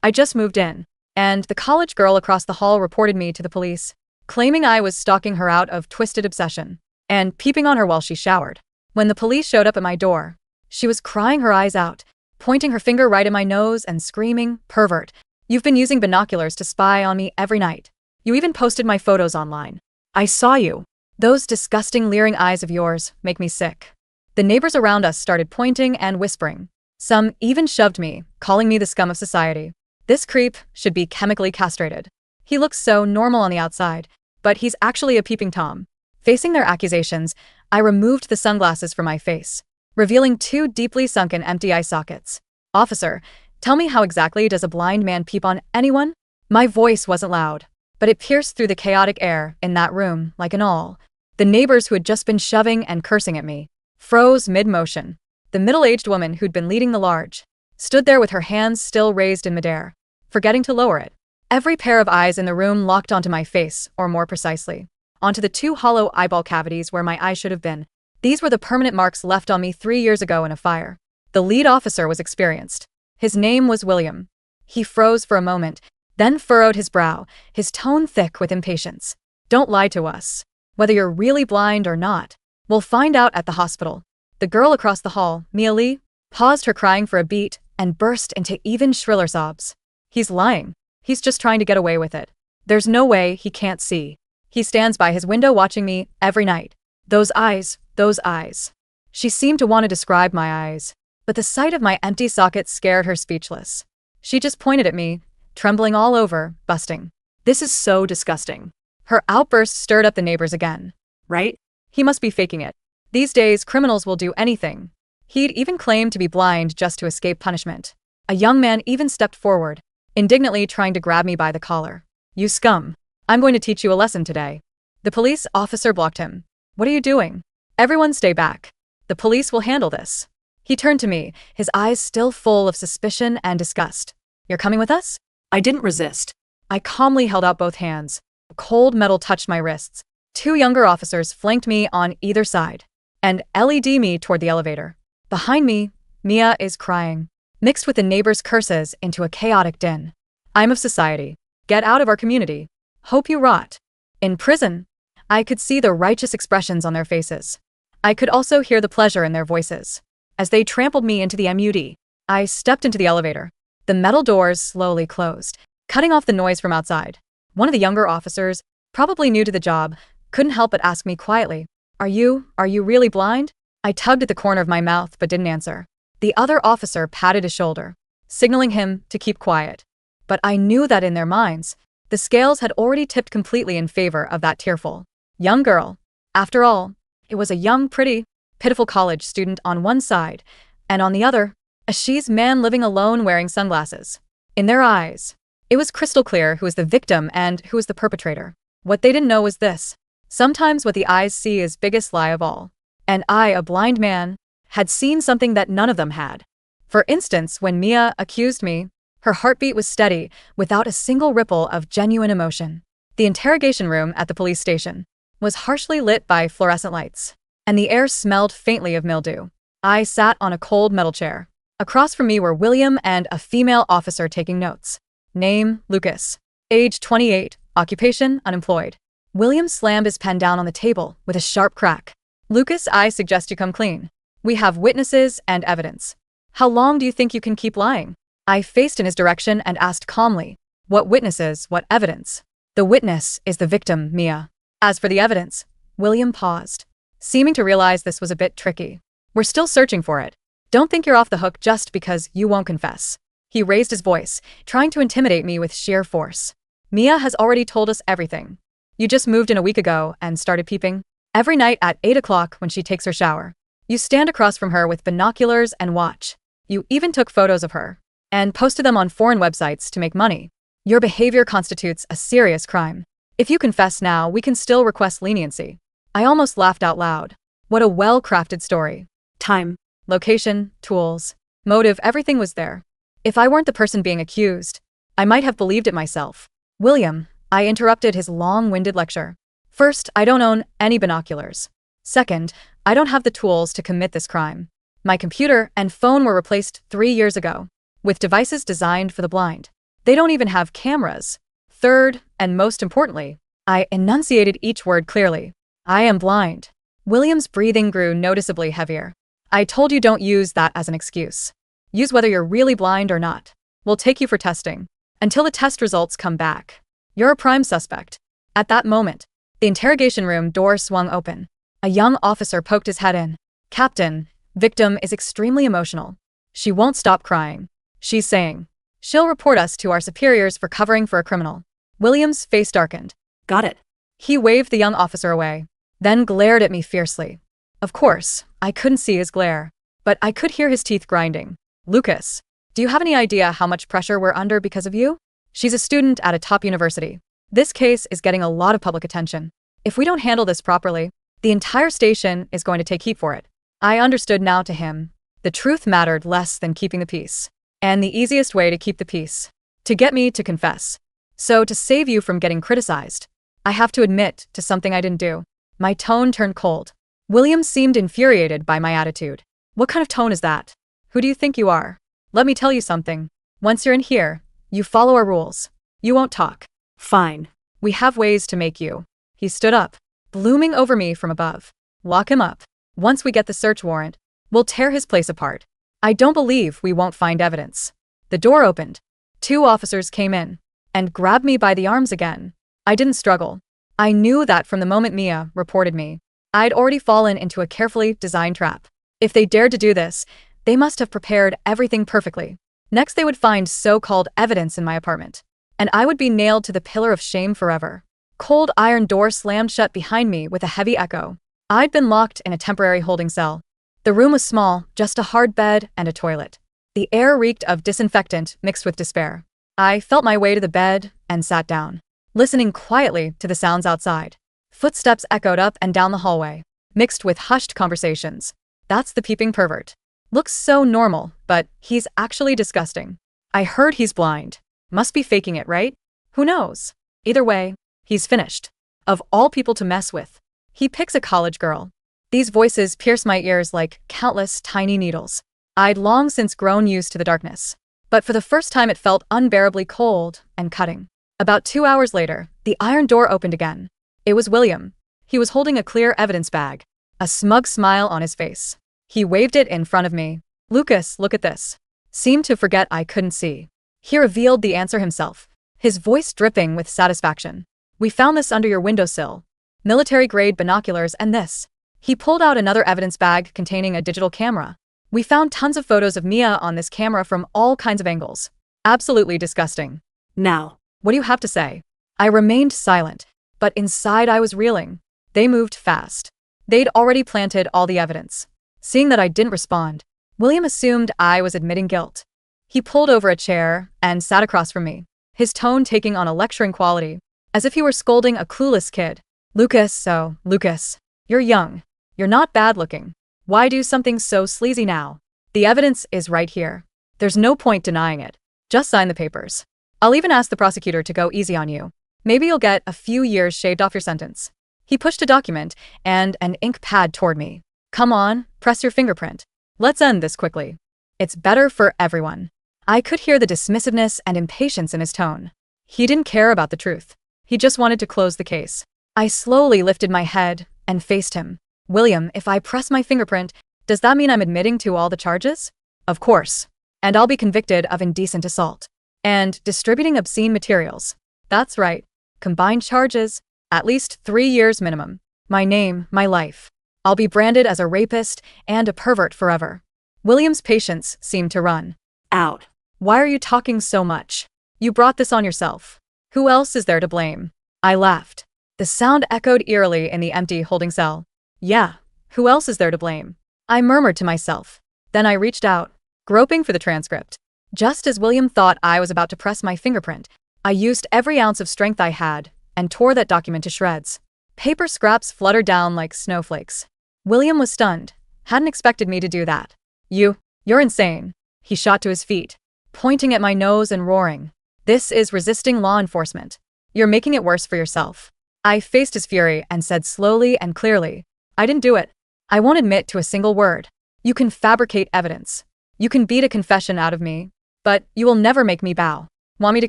I just moved in, and the college girl across the hall reported me to the police, claiming I was stalking her out of twisted obsession and peeping on her while she showered. When the police showed up at my door, she was crying her eyes out, pointing her finger right at my nose and screaming, "Pervert, you've been using binoculars to spy on me every night. You even posted my photos online. I saw you. Those disgusting leering eyes of yours make me sick." The neighbors around us started pointing and whispering. Some even shoved me, calling me the scum of society. This creep should be chemically castrated. He looks so normal on the outside, but he's actually a peeping Tom. Facing their accusations, I removed the sunglasses from my face, revealing two deeply sunken empty eye sockets. "Officer, tell me, how exactly does a blind man peep on anyone?" My voice wasn't loud, but it pierced through the chaotic air in that room like an awl. The neighbors who had just been shoving and cursing at me froze mid-motion. The middle-aged woman who'd been leading the large stood there with her hands still raised in midair, forgetting to lower it. Every pair of eyes in the room locked onto my face, or more precisely, onto the two hollow eyeball cavities where my eyes should have been. These were the permanent marks left on me 3 years ago in a fire. The lead officer was experienced. His name was William. He froze for a moment, then furrowed his brow, his tone thick with impatience. "Don't lie to us. Whether you're really blind or not, we'll find out at the hospital." The girl across the hall, Mia Lee, paused her crying for a beat and burst into even shriller sobs. "He's lying. He's just trying to get away with it. There's no way he can't see. He stands by his window watching me every night. Those eyes, those eyes." She seemed to want to describe my eyes, but the sight of my empty sockets scared her speechless. She just pointed at me, trembling all over, busting. "This is so disgusting." Her outburst stirred up the neighbors again. "Right? He must be faking it. These days, criminals will do anything." He'd even claimed to be blind just to escape punishment. A young man even stepped forward, indignantly trying to grab me by the collar. "You scum. I'm going to teach you a lesson today." The police officer blocked him. "What are you doing? Everyone stay back. The police will handle this." He turned to me, his eyes still full of suspicion and disgust. "You're coming with us?" I didn't resist. I calmly held out both hands. Cold metal touched my wrists. Two younger officers flanked me on either side and led me toward the elevator. Behind me, Mia is crying, mixed with the neighbors' curses into a chaotic din. "I'm of society. Get out of our community. Hope you rot in prison." I could see the righteous expressions on their faces. I could also hear the pleasure in their voices. As they trampled me into the MUD, I stepped into the elevator. The metal doors slowly closed, cutting off the noise from outside. One of the younger officers, probably new to the job, couldn't help but ask me quietly, Are you really blind?" I tugged at the corner of my mouth but didn't answer. The other officer patted his shoulder, signaling him to keep quiet. But I knew that in their minds, the scales had already tipped completely in favor of that tearful young girl. After all, it was a young, pretty, pitiful college student on one side, and on the other, a she's man living alone wearing sunglasses. In their eyes, it was crystal clear who was the victim and who was the perpetrator. What they didn't know was this. Sometimes what the eyes see is biggest lie of all. And I, a blind man, had seen something that none of them had. For instance, when Mia accused me, her heartbeat was steady, without a single ripple of genuine emotion. The interrogation room at the police station was harshly lit by fluorescent lights, and the air smelled faintly of mildew. I sat on a cold metal chair. Across from me were William and a female officer taking notes. Name, Lucas. Age 28, occupation, unemployed. William slammed his pen down on the table with a sharp crack. "Lucas, I suggest you come clean. We have witnesses and evidence. How long do you think you can keep lying?" I faced in his direction and asked calmly, "What witnesses, what evidence?" "The witness is the victim, Mia. As for the evidence," William paused, seeming to realize this was a bit tricky. "We're still searching for it. Don't think you're off the hook just because you won't confess." He raised his voice, trying to intimidate me with sheer force. "Mia has already told us everything. You just moved in a week ago and started peeping every night at 8 o'clock when she takes her shower. You stand across from her with binoculars and watch. You even took photos of her and posted them on foreign websites to make money. Your behavior constitutes a serious crime. If you confess now, we can still request leniency." I almost laughed out loud. What a well-crafted story. Time, location, tools, motive, everything was there. If I weren't the person being accused, I might have believed it myself. "William," I interrupted his long-winded lecture. "First, I don't own any binoculars. Second, I don't have the tools to commit this crime. My computer and phone were replaced 3 years ago with devices designed for the blind. They don't even have cameras. Third, and most importantly, I enunciated each word clearly. I am blind. William's breathing grew noticeably heavier. I told you don't use that as an excuse. Use whether you're really blind or not. We'll take you for testing. Until the test results come back. You're a prime suspect. At that moment, the interrogation room door swung open. A young officer poked his head in. Captain, victim is extremely emotional. She won't stop crying. She's saying, she'll report us to our superiors for covering for a criminal. William's face darkened. Got it. He waved the young officer away, then glared at me fiercely. Of course, I couldn't see his glare, but I could hear his teeth grinding. Lucas, do you have any idea how much pressure we're under because of you? She's a student at a top university. This case is getting a lot of public attention. If we don't handle this properly, the entire station is going to take heat for it. I understood now to him. The truth mattered less than keeping the peace. And the easiest way to keep the peace. To get me to confess. So to save you from getting criticized, I have to admit to something I didn't do. My tone turned cold. William seemed infuriated by my attitude. What kind of tone is that? Who do you think you are? Let me tell you something. Once you're in here, you follow our rules. You won't talk. Fine. We have ways to make you. He stood up, looming over me from above. Lock him up. Once we get the search warrant, we'll tear his place apart. I don't believe we won't find evidence. The door opened. 2 officers came in and grabbed me by the arms again. I didn't struggle. I knew that from the moment Mia reported me. I'd already fallen into a carefully designed trap. If they dared to do this, they must have prepared everything perfectly. Next, they would find so-called evidence in my apartment, and I would be nailed to the pillar of shame forever. Cold iron door slammed shut behind me with a heavy echo. I'd been locked in a temporary holding cell. The room was small, just a hard bed and a toilet. The air reeked of disinfectant mixed with despair. I felt my way to the bed and sat down, listening quietly to the sounds outside. Footsteps echoed up and down the hallway, mixed with hushed conversations. That's the peeping pervert. Looks so normal, but he's actually disgusting. I heard he's blind. Must be faking it, right? Who knows? Either way, he's finished. Of all people to mess with. He picks a college girl. These voices pierce my ears like countless tiny needles. I'd long since grown used to the darkness. But for the first time it felt unbearably cold and cutting. About 2 hours later, the iron door opened again. It was William. He was holding a clear evidence bag, a smug smile on his face. He waved it in front of me. Lucas, look at this. Seemed to forget I couldn't see. He revealed the answer himself, his voice dripping with satisfaction. We found this under your windowsill. Military-grade binoculars and this. He pulled out another evidence bag containing a digital camera. We found tons of photos of Mia on this camera from all kinds of angles. Absolutely disgusting. Now, what do you have to say? I remained silent, but inside I was reeling. They moved fast. They'd already planted all the evidence. Seeing that I didn't respond, William assumed I was admitting guilt. He pulled over a chair and sat across from me, his tone taking on a lecturing quality, as if he were scolding a clueless kid. Lucas, you're young. You're not bad-looking. Why do something so sleazy now? The evidence is right here. There's no point denying it. Just sign the papers. I'll even ask the prosecutor to go easy on you. Maybe you'll get a few years shaved off your sentence. He pushed a document and an ink pad toward me. Come on, press your fingerprint. Let's end this quickly. It's better for everyone. I could hear the dismissiveness and impatience in his tone. He didn't care about the truth. He just wanted to close the case. I slowly lifted my head and faced him. William, if I press my fingerprint, does that mean I'm admitting to all the charges? Of course. And I'll be convicted of indecent assault. And distributing obscene materials. That's right. Combined charges, at least 3 years minimum. My name, my life. I'll be branded as a rapist and a pervert forever. William's patience seemed to run out. Why are you talking so much? You brought this on yourself. Who else is there to blame? I laughed. The sound echoed eerily in the empty holding cell. Yeah, who else is there to blame? I murmured to myself. Then I reached out, groping for the transcript. Just as William thought I was about to press my fingerprint, I used every ounce of strength I had and tore that document to shreds. Paper scraps fluttered down like snowflakes. William was stunned. Hadn't expected me to do that. You're insane. He shot to his feet, pointing at my nose and roaring. This is resisting law enforcement. You're making it worse for yourself. I faced his fury and said slowly and clearly, I didn't do it. I won't admit to a single word. You can fabricate evidence. You can beat a confession out of me, but you will never make me bow. Want me to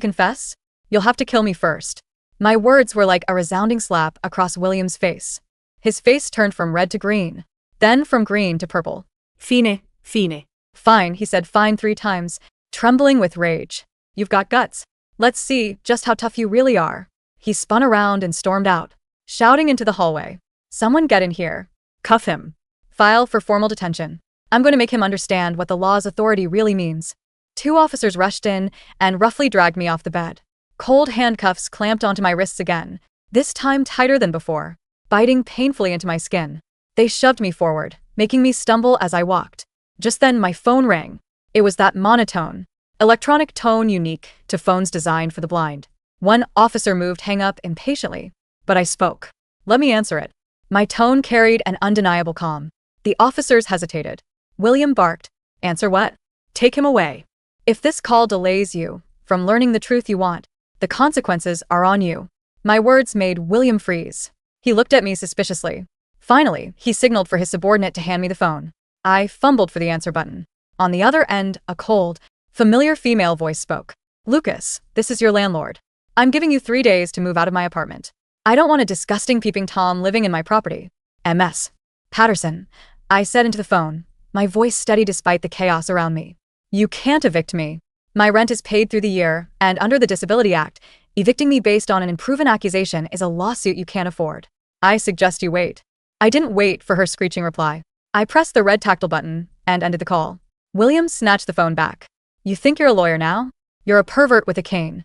confess? You'll have to kill me first. My words were like a resounding slap across William's face. His face turned from red to green, then from green to purple. Fine, fine. Fine, he said fine 3 times, trembling with rage. You've got guts. Let's see just how tough you really are. He spun around and stormed out, shouting into the hallway. Someone get in here. Cuff him. File for formal detention. I'm going to make him understand what the law's authority really means. 2 officers rushed in and roughly dragged me off the bed. Cold handcuffs clamped onto my wrists again, this time tighter than before, biting painfully into my skin. They shoved me forward, making me stumble as I walked. Just then my phone rang. It was that monotone, electronic tone unique to phones designed for the blind. One officer moved hang up impatiently, but I spoke. Let me answer it. My tone carried an undeniable calm. The officers hesitated. William barked. Answer what? Take him away. If this call delays you from learning the truth you want, the consequences are on you. My words made William freeze. He looked at me suspiciously. Finally, he signaled for his subordinate to hand me the phone. I fumbled for the answer button. On the other end, a cold, familiar female voice spoke. Lucas, this is your landlord. I'm giving you 3 days to move out of my apartment. I don't want a disgusting peeping Tom living in my property. MS. Patterson, I said into the phone, my voice steady despite the chaos around me. You can't evict me. My rent is paid through the year, and under the Disability Act, evicting me based on an unproven accusation is a lawsuit you can't afford. I suggest you wait. I didn't wait for her screeching reply. I pressed the red tactile button and ended the call. William snatched the phone back. You think you're a lawyer now? You're a pervert with a cane.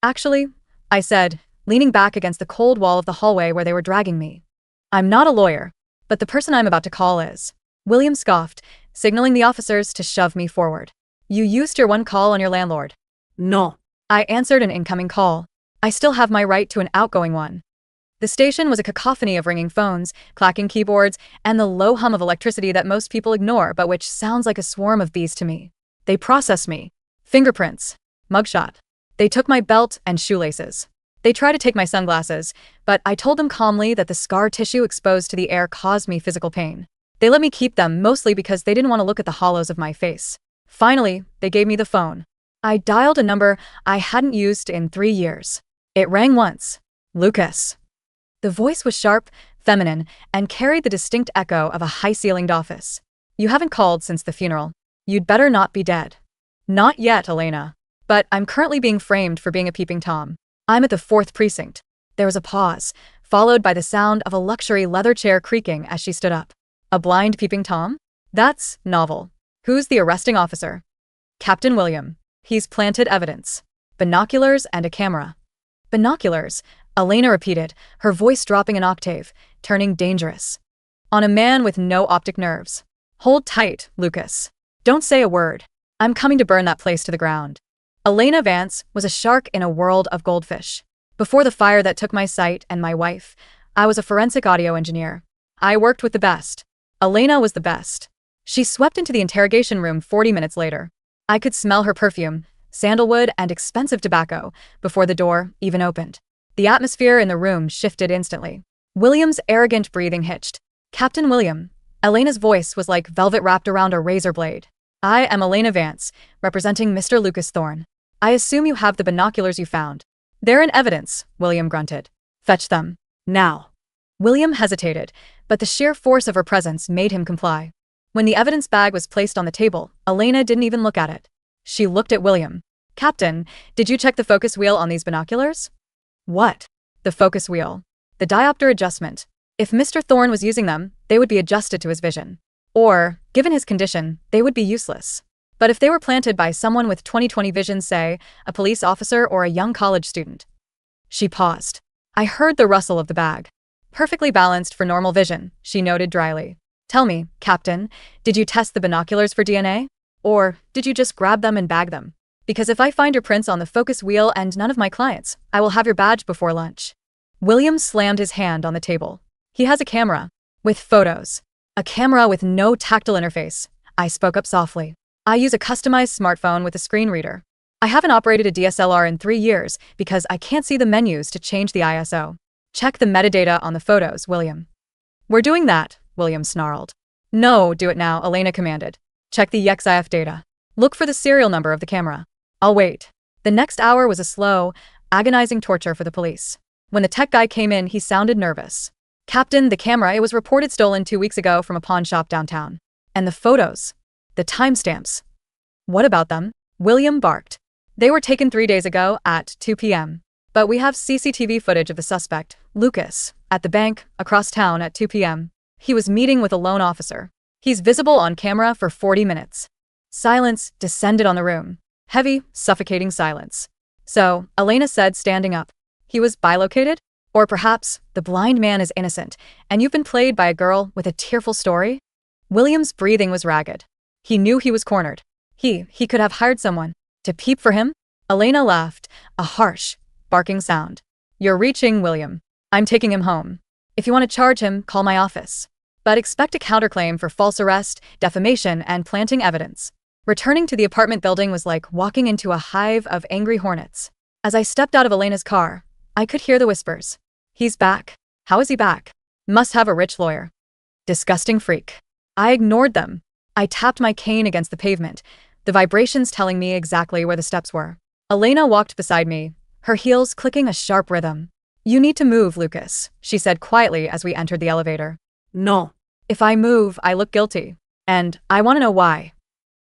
Actually, I said, leaning back against the cold wall of the hallway where they were dragging me. I'm not a lawyer, but the person I'm about to call is. William scoffed, signaling the officers to shove me forward. You used your one call on your landlord. No. I answered an incoming call. I still have my right to an outgoing one. The station was a cacophony of ringing phones, clacking keyboards, and the low hum of electricity that most people ignore but which sounds like a swarm of bees to me. They processed me. Fingerprints. Mugshot. They took my belt and shoelaces. They tried to take my sunglasses, but I told them calmly that the scar tissue exposed to the air caused me physical pain. They let me keep them mostly because they didn't want to look at the hollows of my face. Finally, they gave me the phone. I dialed a number I hadn't used in 3 years. It rang once. Lucas. The voice was sharp, feminine, and carried the distinct echo of a high-ceilinged office. You haven't called since the funeral. You'd better not be dead. Not yet, Elena. But I'm currently being framed for being a peeping Tom. I'm at the 4th precinct. There was a pause, followed by the sound of a luxury leather chair creaking as she stood up. A blind peeping Tom? That's novel. Who's the arresting officer? Captain William. He's planted evidence. Binoculars and a camera. Binoculars, Elena repeated, her voice dropping an octave, turning dangerous. On a man with no optic nerves. Hold tight, Lucas. Don't say a word. I'm coming to burn that place to the ground. Elena Vance was a shark in a world of goldfish. Before the fire that took my sight and my wife, I was a forensic audio engineer. I worked with the best. Elena was the best. She swept into the interrogation room 40 minutes later. I could smell her perfume, sandalwood and expensive tobacco, before the door even opened. The atmosphere in the room shifted instantly. William's arrogant breathing hitched. Captain William. Elena's voice was like velvet wrapped around a razor blade. I am Elena Vance, representing Mr. Lucas Thorne. I assume you have the binoculars you found. They're in evidence, William grunted. Fetch them. Now. William hesitated, but the sheer force of her presence made him comply. When the evidence bag was placed on the table, Elena didn't even look at it. She looked at William. Captain, did you check the focus wheel on these binoculars? What? The focus wheel. The diopter adjustment. If Mr. Thorne was using them, they would be adjusted to his vision. Or, given his condition, they would be useless. But if they were planted by someone with 20/20 vision, say, a police officer or a young college student. She paused. I heard the rustle of the bag. Perfectly balanced for normal vision, she noted dryly. Tell me, Captain, did you test the binoculars for DNA? Or did you just grab them and bag them? Because if I find your prints on the focus wheel and none of my clients, I will have your badge before lunch. William slammed his hand on the table. He has a camera. With photos. A camera with no tactile interface. I spoke up softly. I use a customized smartphone with a screen reader. I haven't operated a DSLR in 3 years because I can't see the menus to change the ISO. Check the metadata on the photos, William. We're doing that, William snarled. No, do it now, Elena commanded. Check the EXIF data. Look for the serial number of the camera. I'll wait. The next hour was a slow, agonizing torture for the police. When the tech guy came in, he sounded nervous. Captain, the camera, it was reported stolen 2 weeks ago from a pawn shop downtown. And the photos. The timestamps. What about them? William barked. They were taken 3 days ago at 2 p.m. But we have CCTV footage of the suspect, Lucas, at the bank, across town at 2 p.m. He was meeting with a loan officer. He's visible on camera for 40 minutes. Silence descended on the room. Heavy, suffocating silence. So, Elena said, standing up. He was bilocated? Or perhaps, the blind man is innocent, and you've been played by a girl with a tearful story? William's breathing was ragged. He knew he was cornered. He could have hired someone to peep for him? Elena laughed, a harsh, barking sound. You're reaching, William. I'm taking him home. If you want to charge him, call my office. But expect a counterclaim for false arrest, defamation, and planting evidence. Returning to the apartment building was like walking into a hive of angry hornets. As I stepped out of Elena's car, I could hear the whispers. He's back. How is he back? Must have a rich lawyer. Disgusting freak. I ignored them. I tapped my cane against the pavement, the vibrations telling me exactly where the steps were. Elena walked beside me, her heels clicking a sharp rhythm. You need to move, Lucas, she said quietly as we entered the elevator. No. If I move, I look guilty. And I want to know why.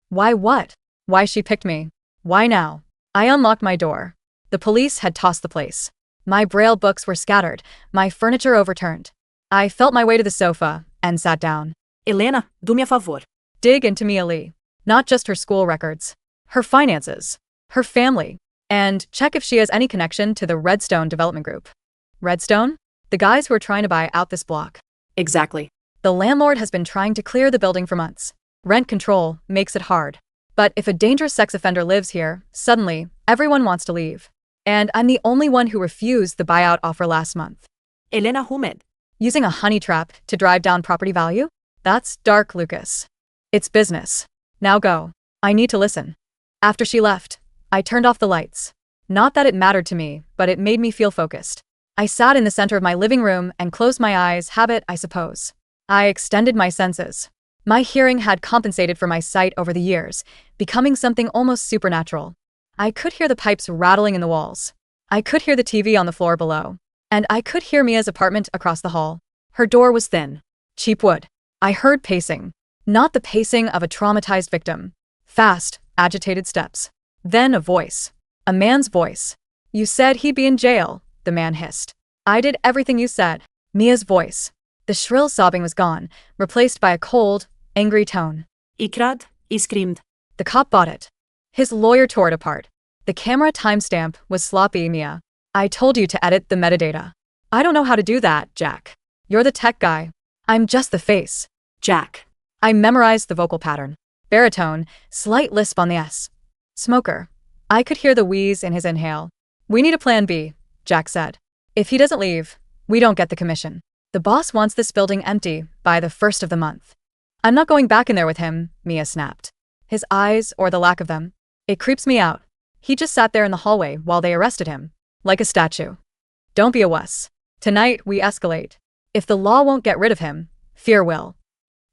Why what? Why she picked me. Why now? I unlocked my door. The police had tossed the place. My braille books were scattered, my furniture overturned. I felt my way to the sofa and sat down. Helena, do-me a favor. Dig into Mia Lee. Not just her school records. Her finances. Her family. And check if she has any connection to the Redstone Development Group. Redstone? The guys who are trying to buy out this block. Exactly. The landlord has been trying to clear the building for months. Rent control makes it hard. But if a dangerous sex offender lives here, suddenly, everyone wants to leave. And I'm the only one who refused the buyout offer last month. Helena Humed. Using a honey trap to drive down property value? That's dark, Lucas. It's business. Now go. I need to listen. After she left, I turned off the lights. Not that it mattered to me, but it made me feel focused. I sat in the center of my living room and closed my eyes, habit, I suppose. I extended my senses. My hearing had compensated for my sight over the years, becoming something almost supernatural. I could hear the pipes rattling in the walls. I could hear the TV on the floor below. And I could hear Mia's apartment across the hall. Her door was thin. Cheap wood. I heard pacing. Not the pacing of a traumatized victim. Fast, agitated steps. Then a voice. A man's voice. You said he'd be in jail, the man hissed. I did everything you said. Mia's voice. The shrill sobbing was gone, replaced by a cold, angry tone. Ikrad, screamed. The cop bought it. His lawyer tore it apart. The camera timestamp was sloppy, Mia. I told you to edit the metadata. I don't know how to do that, Jack. You're the tech guy. I'm just the face. Jack. I memorized the vocal pattern. Baritone, slight lisp on the S. Smoker. I could hear the wheeze in his inhale. We need a plan B, Jack said. If he doesn't leave, we don't get the commission. The boss wants this building empty by the 1st of the month. I'm not going back in there with him, Mia snapped. His eyes, or the lack of them. It creeps me out. He just sat there in the hallway while they arrested him. Like a statue. Don't be a wuss. Tonight, we escalate. If the law won't get rid of him, fear will.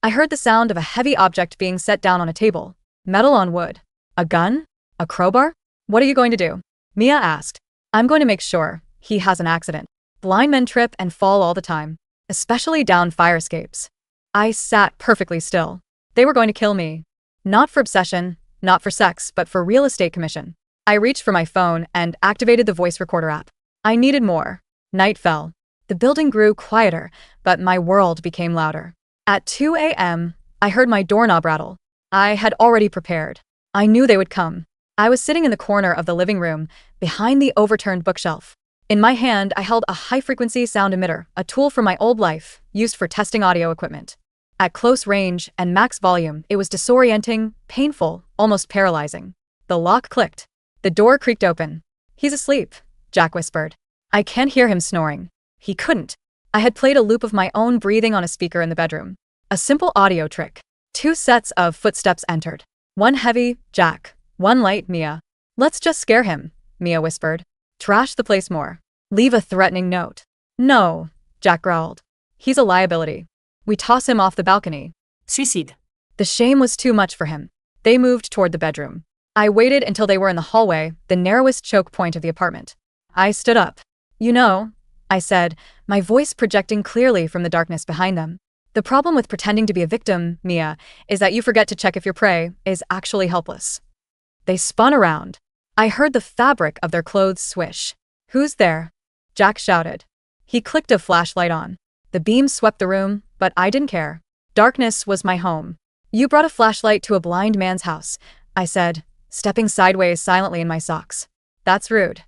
I heard the sound of a heavy object being set down on a table. Metal on wood. A gun? A crowbar? What are you going to do? Mia asked. I'm going to make sure he has an accident. Blind men trip and fall all the time. Especially down fire escapes. I sat perfectly still. They were going to kill me. Not for obsession, not for sex, but for real estate commission. I reached for my phone and activated the voice recorder app. I needed more. Night fell. The building grew quieter, but my world became louder. At 2 a.m., I heard my doorknob rattle. I had already prepared. I knew they would come. I was sitting in the corner of the living room, behind the overturned bookshelf. In my hand, I held a high-frequency sound emitter, a tool from my old life, used for testing audio equipment. At close range and max volume, it was disorienting, painful, almost paralyzing. The lock clicked. The door creaked open. He's asleep, Jack whispered. I can't hear him snoring. He couldn't. I had played a loop of my own breathing on a speaker in the bedroom. A simple audio trick. 2 sets of footsteps entered. One heavy, Jack. One light, Mia. Let's just scare him, Mia whispered. Trash the place more. Leave a threatening note. No, Jack growled. He's a liability. We toss him off the balcony. Suicide. The shame was too much for him. They moved toward the bedroom. I waited until they were in the hallway, the narrowest choke point of the apartment. I stood up. You know, I said, my voice projecting clearly from the darkness behind them. The problem with pretending to be a victim, Mia, is that you forget to check if your prey is actually helpless. They spun around. I heard the fabric of their clothes swish. Who's there? Jack shouted. He clicked a flashlight on. The beam swept the room, but I didn't care. Darkness was my home. You brought a flashlight to a blind man's house, I said, stepping sideways silently in my socks. That's rude.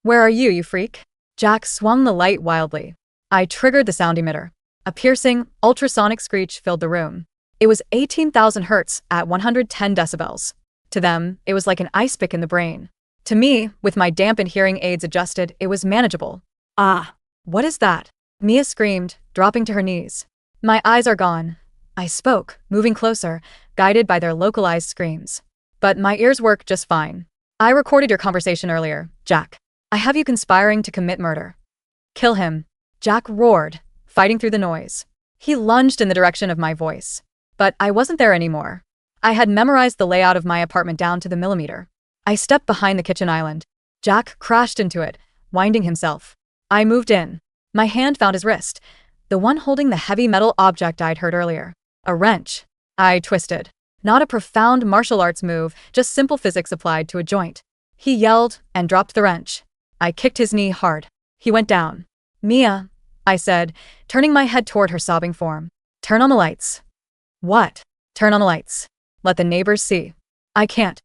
Where are you, you freak? Jack swung the light wildly. I triggered the sound emitter. A piercing, ultrasonic screech filled the room. It was 18,000 hertz at 110 decibels. To them, it was like an ice pick in the brain. To me, with my dampened hearing aids adjusted, it was manageable. Ah, what is that? Mia screamed, dropping to her knees. My eyes are gone. I spoke, moving closer, guided by their localized screams. But my ears work just fine. I recorded your conversation earlier, Jack. I have you conspiring to commit murder. Kill him. Jack roared, fighting through the noise. He lunged in the direction of my voice. But I wasn't there anymore. I had memorized the layout of my apartment down to the millimeter. I stepped behind the kitchen island. Jack crashed into it, winding himself. I moved in. My hand found his wrist, the one holding the heavy metal object I'd heard earlier. A wrench. I twisted. Not a profound martial arts move, just simple physics applied to a joint. He yelled and dropped the wrench. I kicked his knee hard. He went down. Mia, I said, turning my head toward her sobbing form. Turn on the lights. What? Turn on the lights. Let the neighbors see. I can't.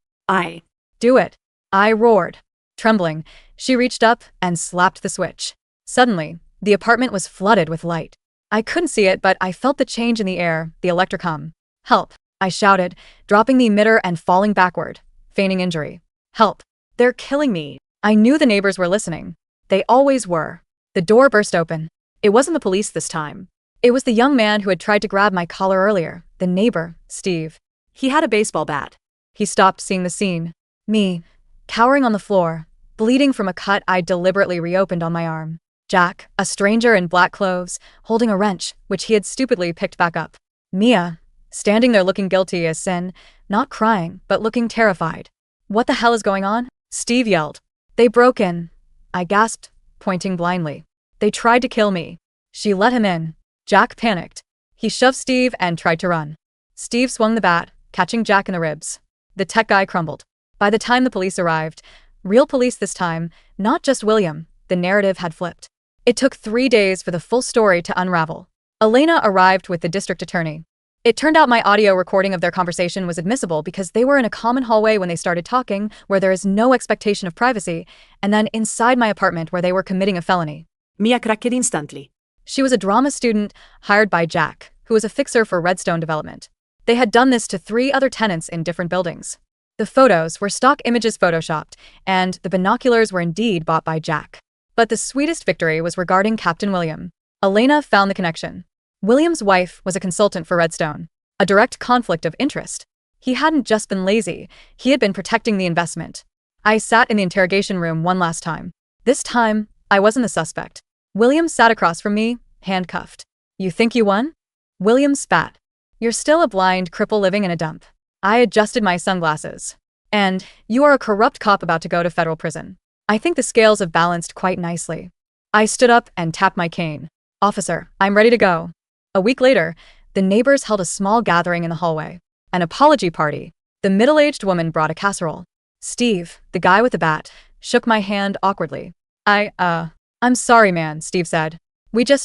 Do it. I roared. Trembling, she reached up and slapped the switch. Suddenly, the apartment was flooded with light. I couldn't see it, but I felt the change in the air, the electricum. Help, I shouted, dropping the emitter and falling backward, feigning injury. Help. They're killing me. I knew the neighbors were listening. They always were. The door burst open. It wasn't the police this time. It was the young man who had tried to grab my collar earlier, the neighbor, Steve. He had a baseball bat. He stopped seeing the scene. Me, cowering on the floor, bleeding from a cut I'd deliberately reopened on my arm. Jack, a stranger in black clothes, holding a wrench, which he had stupidly picked back up. Mia, standing there looking guilty as sin, not crying, but looking terrified. What the hell is going on? Steve yelled. They broke in. I gasped, pointing blindly. They tried to kill me. She let him in. Jack panicked. He shoved Steve and tried to run. Steve swung the bat, catching Jack in the ribs. The tech guy crumbled. By the time the police arrived, real police this time, not just William, the narrative had flipped. It took 3 days for the full story to unravel. Elena arrived with the district attorney. It turned out my audio recording of their conversation was admissible because they were in a common hallway when they started talking, where there is no expectation of privacy, and then inside my apartment where they were committing a felony. Mia cracked instantly. She was a drama student hired by Jack, who was a fixer for Redstone development. They had done this to 3 other tenants in different buildings. The photos were stock images photoshopped, and the binoculars were indeed bought by Jack. But the sweetest victory was regarding Captain William. Elena found the connection. William's wife was a consultant for Redstone, a direct conflict of interest. He hadn't just been lazy, he had been protecting the investment. I sat in the interrogation room one last time. This time, I wasn't the suspect. William sat across from me, handcuffed. You think you won? William spat. You're still a blind cripple living in a dump. I adjusted my sunglasses. And you are a corrupt cop about to go to federal prison. I think the scales have balanced quite nicely. I stood up and tapped my cane. Officer, I'm ready to go. A week later, the neighbors held a small gathering in the hallway. An apology party. The middle-aged woman brought a casserole. Steve, the guy with the bat, shook my hand awkwardly. I'm sorry, man, Steve said.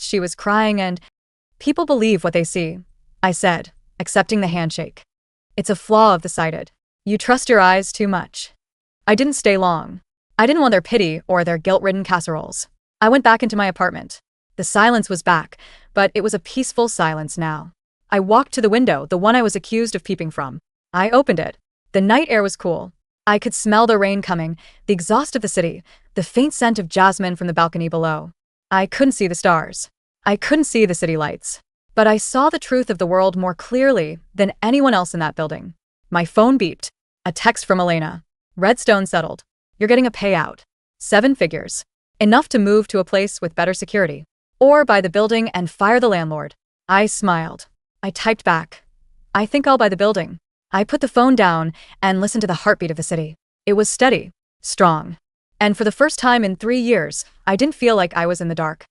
She was crying and... People believe what they see, I said, accepting the handshake. It's a flaw of the sighted. You trust your eyes too much. I didn't stay long. I didn't want their pity or their guilt-ridden casseroles. I went back into my apartment. The silence was back, but it was a peaceful silence now. I walked to the window, the one I was accused of peeping from. I opened it. The night air was cool. I could smell the rain coming, the exhaust of the city, the faint scent of jasmine from the balcony below. I couldn't see the stars. I couldn't see the city lights. But I saw the truth of the world more clearly than anyone else in that building. My phone beeped. A text from Elena. Redstone settled. You're getting a payout. 7 figures. Enough to move to a place with better security. Or buy the building and fire the landlord. I smiled. I typed back. I think I'll buy the building. I put the phone down and listened to the heartbeat of the city. It was steady, strong. And for the first time in 3 years, I didn't feel like I was in the dark.